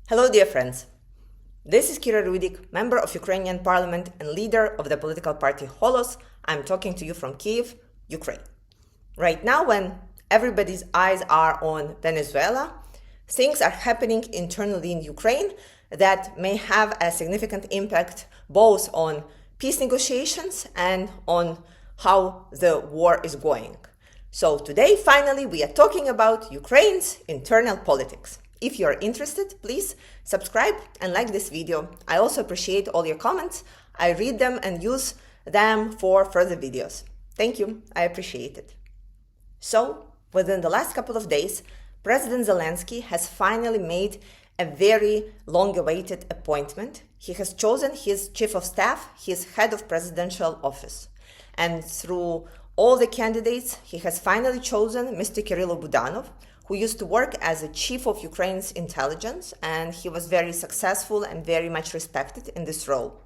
Hello, dear friends. This is Kira Rudik, member of Ukrainian Parliament and leader of the political party Holos. I'm talking to you from Kyiv, Ukraine. Right now, when everybody's eyes are on Venezuela, things are happening internally in Ukraine that may have a significant impact both on peace negotiations and on how the war is going. So today, finally, we are talking about Ukraine's internal politics. If you're interested, please subscribe and like this video. I also appreciate all your comments. I read them and use them for further videos. Thank you. I appreciate it. So, within the last couple of days, President Zelensky has finally made a very long-awaited appointment. He has chosen his chief of staff, his head of presidential office. And through all the candidates, he has finally chosen Mr. Kirill Budanov, who used to work as a chief of Ukraine's intelligence, and he was very successful and very much respected in this role.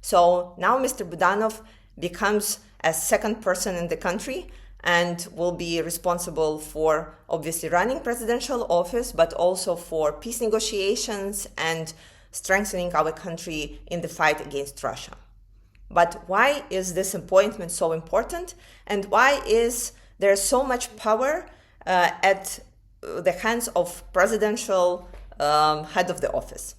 So now Mr. Budanov becomes a second person in the country and will be responsible for obviously running presidential office, but also for peace negotiations and strengthening our country in the fight against Russia. But why is this appointment so important, and why is there so much power at the hands of presidential head of the office?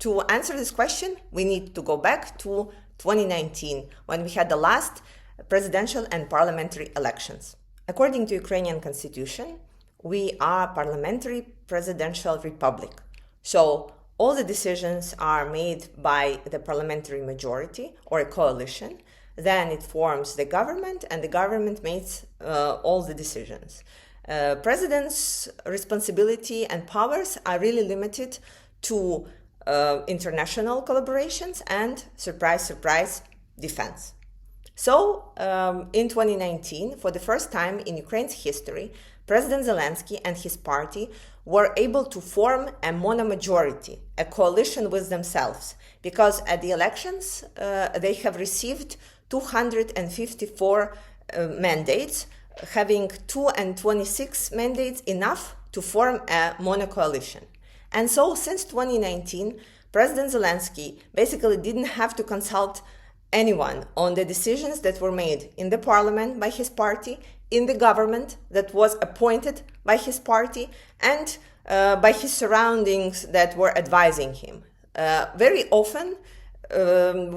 To answer this question, we need to go back to 2019, when we had the last presidential and parliamentary elections. According to Ukrainian constitution, we are parliamentary presidential republic. So all the decisions are made by the parliamentary majority or a coalition. Then it forms the government, and the government makes all the decisions. President's responsibility and powers are really limited to international collaborations and, surprise, surprise, defense. So, in 2019, for the first time in Ukraine's history, President Zelensky and his party were able to form a monomajority, a coalition with themselves, because at the elections, they have received 254 mandates, having 226 mandates enough to form a mono-coalition. And so since 2019, President Zelensky basically didn't have to consult anyone on the decisions that were made in the parliament by his party, in the government that was appointed by his party, and by his surroundings that were advising him. Very often,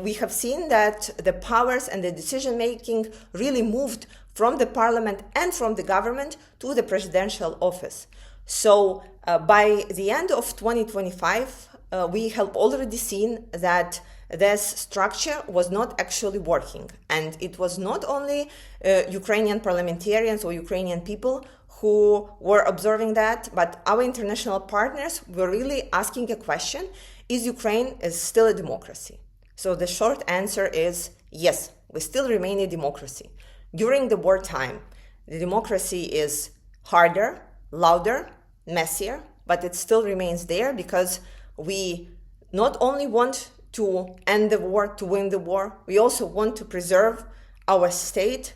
we have seen that the powers and the decision-making really moved from the parliament and from the government to the presidential office. So by the end of 2025, we have already seen that this structure was not actually working. And it was not only Ukrainian parliamentarians or Ukrainian people who were observing that, but our international partners were really asking a question: is Ukraine still a democracy? So the short answer is yes, we still remain a democracy. During the wartime, the democracy is harder, louder, messier, but it still remains there because we not only want to end the war, to win the war, we also want to preserve our state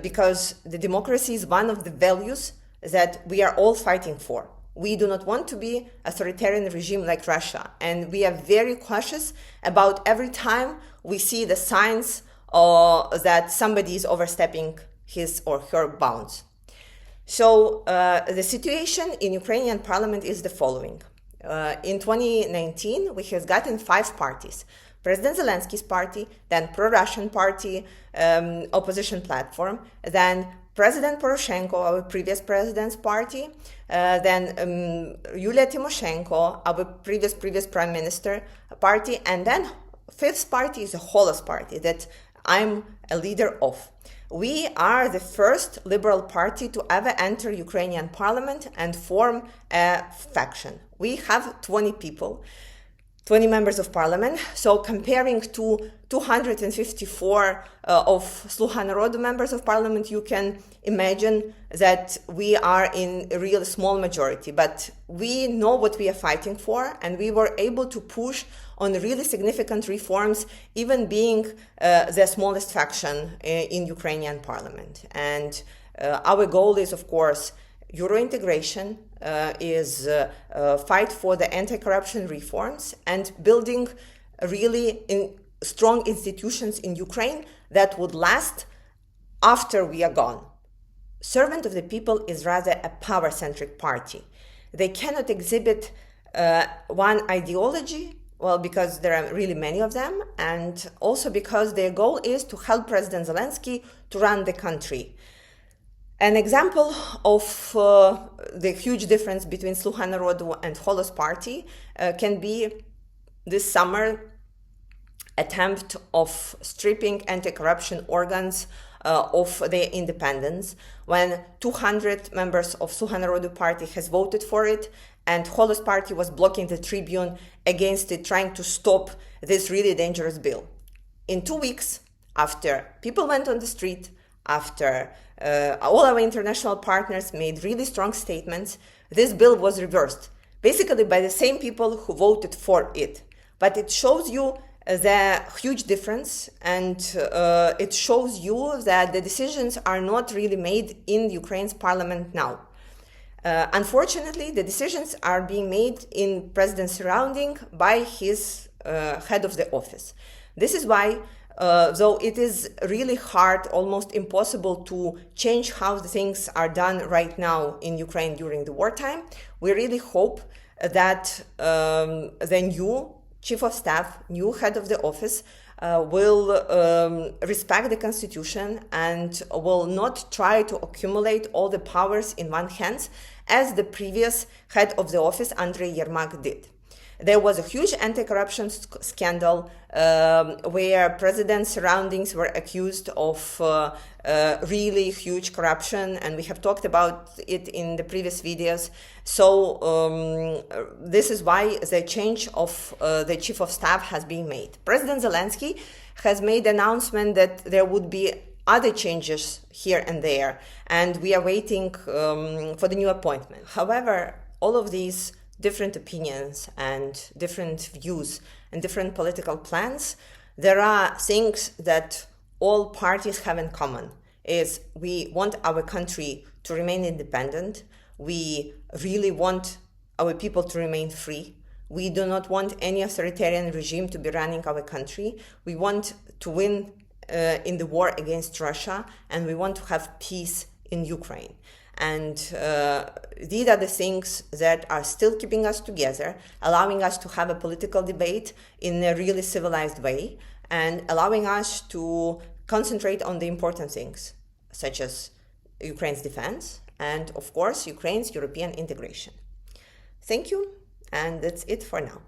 because the democracy is one of the values that we are all fighting for. We do not want to be an authoritarian regime like Russia, and we are very cautious about every time we see the signs that somebody is overstepping his or her bounds. So the situation in Ukrainian parliament is the following. In 2019, we have gotten 5 parties. President Zelensky's party, then pro-Russian party, opposition platform, then President Poroshenko, our previous president's party, then Yulia Tymoshenko, our previous prime minister party, and then 5th party is a Holos party that I'm a leader of. We are the first liberal party to ever enter Ukrainian parliament and form a faction. We have 20 people, 20 members of parliament. So comparing to 254 of Sluha Narodu members of parliament, you can imagine that we are in a real small majority. But we know what we are fighting for, and we were able to push on really significant reforms, even being the smallest faction in Ukrainian parliament. And our goal is, of course, Euro integration, is fight for the anti-corruption reforms and building really strong institutions in Ukraine that would last after we are gone. Servant of the People is rather a power-centric party. They cannot exhibit one ideology, well, because there are really many of them, and also because their goal is to help President Zelensky to run the country. An example of the huge difference between Sluha Narodu and Holos party can be this summer attempt of stripping anti-corruption organs of their independence, when 200 members of Sluha Narodu party has voted for it, and Holos party was blocking the tribune against it, trying to stop this really dangerous bill. In 2 weeks, after people went on the street, after all our international partners made really strong statements, this bill was reversed, basically by the same people who voted for it. But it shows you the huge difference, and it shows you that the decisions are not really made in Ukraine's parliament now. Unfortunately, the decisions are being made in president's surrounding by his head of the office. This is why, though it is really hard, almost impossible to change how the things are done right now in Ukraine during the wartime, we really hope that the new chief of staff, new head of the office, will respect the constitution and will not try to accumulate all the powers in one hand, as the previous head of the office, Andrei Yermak, did. There was a huge anti-corruption scandal where president's surroundings were accused of really huge corruption, and we have talked about it in the previous videos. So this is why the change of the chief of staff has been made. President Zelensky has made an announcement that there would be other changes here and there, and we are waiting for the new appointment. However, all of these different opinions and different views and different political plans, there are things that all parties have in common. Is we want our country to remain independent. We really want our people to remain free. We do not want any authoritarian regime to be running our country. We want to win in the war against Russia, and we want to have peace in Ukraine. And these are the things that are still keeping us together, allowing us to have a political debate in a really civilized way, and allowing us to concentrate on the important things, such as Ukraine's defense and, of course, Ukraine's European integration. Thank you, and that's it for now.